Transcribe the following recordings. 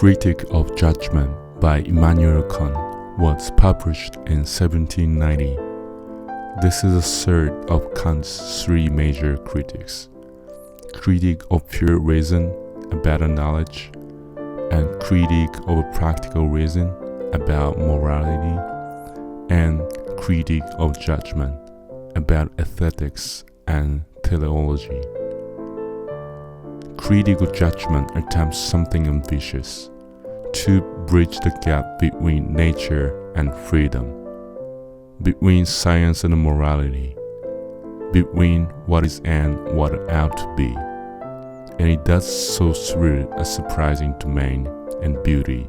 Critiquie of Judgement by Immanuel Kant was published in 1790. This is the third of Kant's three major critiques: Critique of Pure Reason, a better knowledge, and Critique of Practical Reason, about morality, and Critique of Judgement, about ethics and teleology. Critique of Judgement attempts something ambitious: to bridge the gap between nature and freedom, between science and morality, between what is and what ought to be, and it does so through a surprising domain and beauty.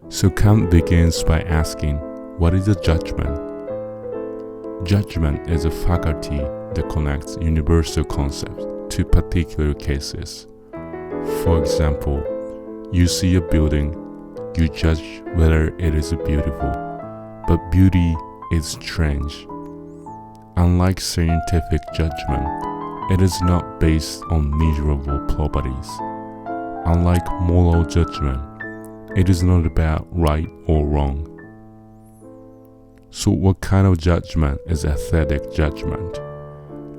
So Kant begins by asking, what is a judgment? Judgment is a faculty that connects universal concepts to particular cases. For example, you see a building, you judge whether it is beautiful, but beauty is strange. Unlike scientific judgment, it is not based on measurable properties. Unlike moral judgment, it is not about right or wrong. So what kind of judgment is aesthetic judgment?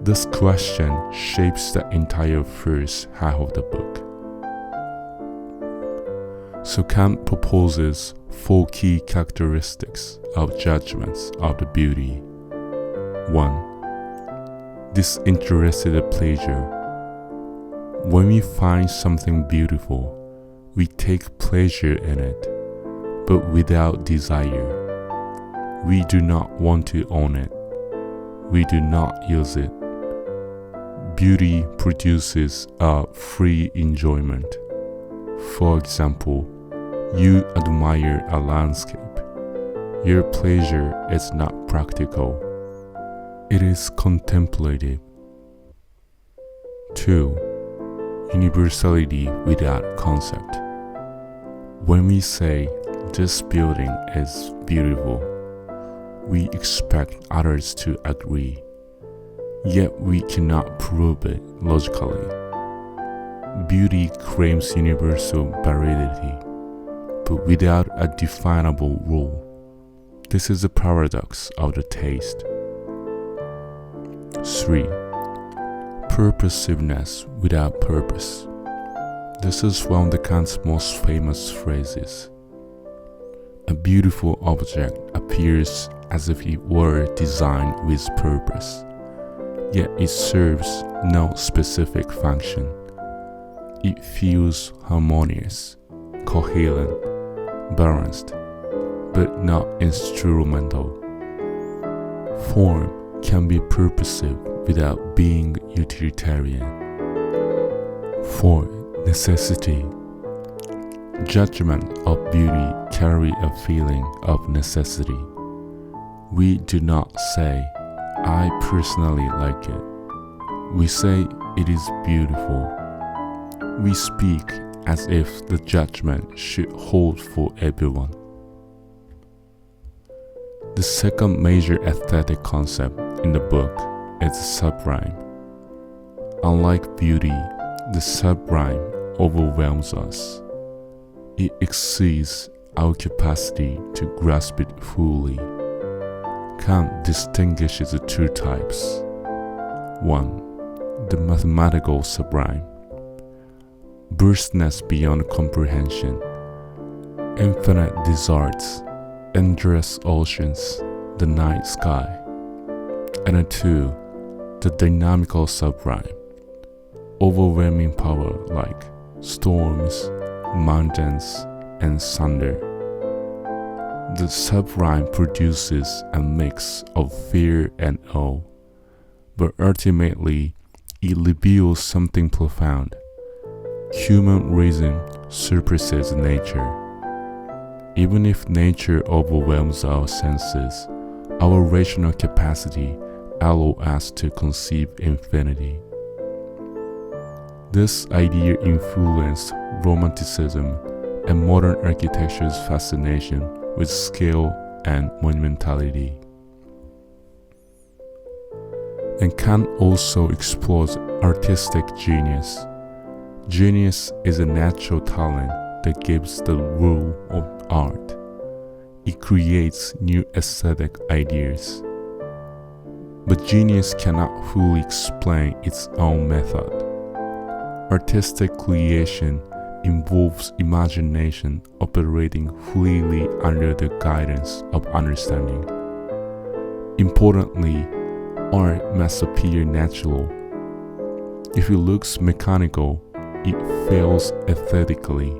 This question shapes the entire first half of the book. So Kant proposes four key characteristics of judgments of the beauty. 1. Disinterested pleasure. When we find something beautiful, we take pleasure in it, but without desire. We do not want to own it. We do not use it. Beauty produces a free enjoyment. For example, you admire a landscape. Your pleasure is not practical. It is contemplative. 2. Universality without concept. When we say, this building is beautiful, we expect others to agree, yet we cannot prove it logically. Beauty claims universal validity, but without a definable rule. This is the paradox of the taste. 3. Purposiveness without purpose. This is one of the Kant's most famous phrases. A beautiful object appears as if it were designed with purpose, yet it serves no specific function. It feels harmonious, coherent, balanced, but not instrumental. Form can be purposive without being utilitarian. 4. Necessity. Judgment of beauty carry a feeling of necessity. We do not say, I personally like it. We say it is beautiful. We speak as if the judgment should hold for everyone. The second major aesthetic concept in the book is the sublime. Unlike beauty, the sublime overwhelms us. It exceeds our capacity to grasp it fully. Kant distinguishes the two types. 1. The mathematical sublime. Vastness beyond comprehension, infinite deserts, endless oceans, the night sky. And 2. The dynamical sublime. Overwhelming power like storms, mountains, and thunder. The sublime produces a mix of fear and awe, but ultimately it reveals something profound. Human reason surpasses nature. Even if nature overwhelms our senses, our rational capacity allows us to conceive infinity. This idea influenced Romanticism and modern architecture's fascination with scale and monumentality. And Kant also explores artistic genius. Genius is a natural talent that gives the rule of art. It creates new aesthetic ideas. But genius cannot fully explain its own method. Artistic creation involves imagination operating freely under the guidance of understanding. Importantly, art must appear natural. If it looks mechanical, it fails aesthetically.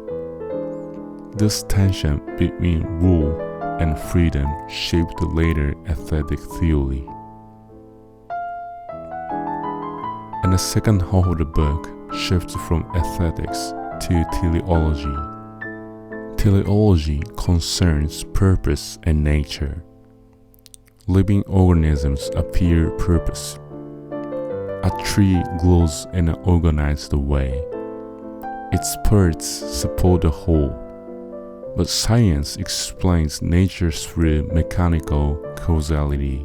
This tension between rule and freedom shaped the later aesthetic theory. And the second half of the book shifts from aesthetics to teleology. Teleology concerns purpose and nature. Living organisms appear purpose. A tree grows in an organized way. Its parts support the whole. But science explains nature through mechanical causality.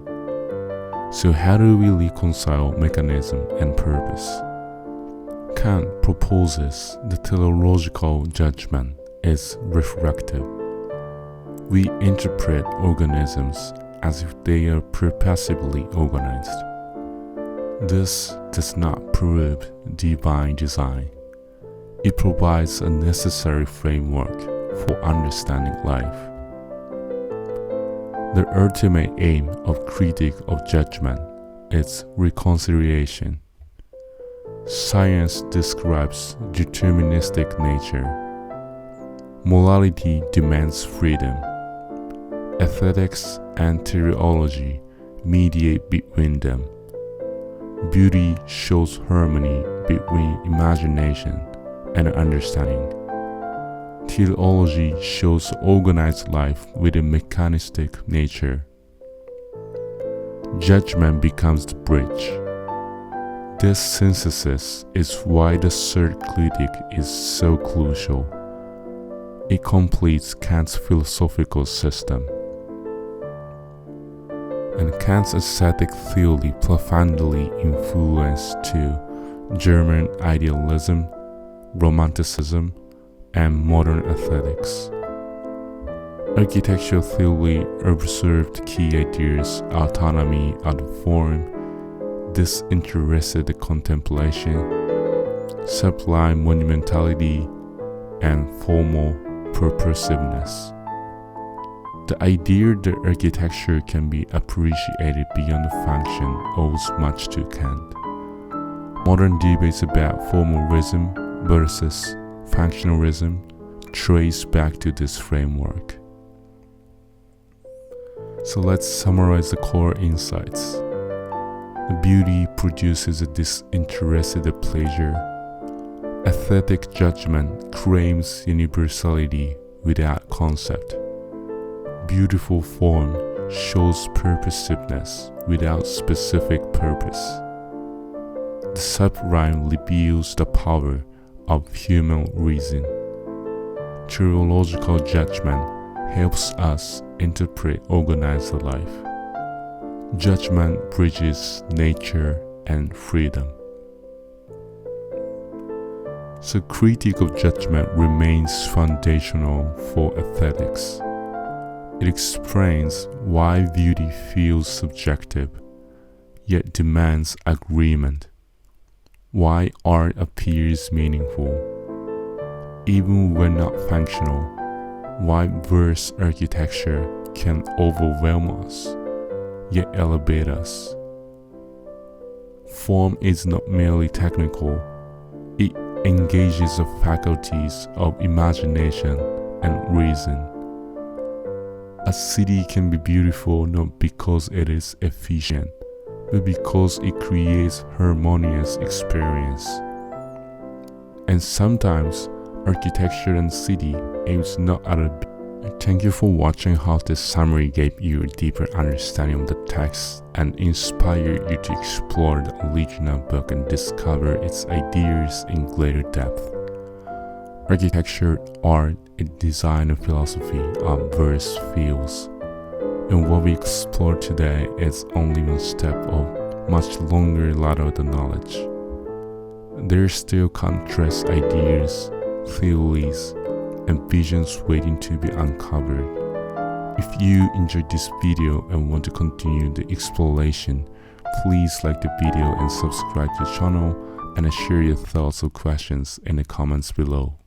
So how do we reconcile mechanism and purpose? Kant proposes the teleological judgment is refractive. We interpret organisms as if they are purposefully organized. This does not prove divine design. It provides a necessary framework for understanding life. The ultimate aim of Critique of Judgement is reconciliation. Science describes deterministic nature. Morality demands freedom. Aesthetics and teleology mediate between them. Beauty shows harmony between imagination and understanding. Teleology shows organized life with a mechanistic nature. Judgment becomes the bridge. This synthesis is why the third critique is so crucial. It completes Kant's philosophical system. And Kant's aesthetic theory profoundly influenced to German idealism, Romanticism, and modern aesthetics. Architectural theory observed key ideas: autonomy of the form, disinterested contemplation, sublime monumentality, and formal purposiveness. The idea that architecture can be appreciated beyond the function owes much to Kant. Modern debates about formalism versus functionalism trace back to this framework. So let's summarize the core insights. The beauty produces a disinterested pleasure. Aesthetic judgment claims universality without concept. Beautiful form shows purposiveness without specific purpose. The sublime reveals the power of human reason. Teleological judgment helps us interpret organized life. Judgment bridges nature and freedom. So Critique of Judgement remains foundational for aesthetics. It explains why beauty feels subjective, yet demands agreement. Why art appears meaningful, even when not functional. Why verse architecture can overwhelm us, yet elevate us. Form is not merely technical, it engages the faculties of imagination and reason. A city can be beautiful not because it is efficient, but because it creates harmonious experience. And sometimes architecture and city aims not at a. Thank you for watching how this summary gave you a deeper understanding of the text and inspired you to explore the original book and discover its ideas in greater depth. Architecture, art, design, and philosophy are various fields, and what we explore today is only one step of much longer ladder of the knowledge. there are still countless ideas, theories, and visions waiting to be uncovered. If you enjoyed this video and want to continue the exploration, please like the video and subscribe to the channel, and share your thoughts or questions in the comments below.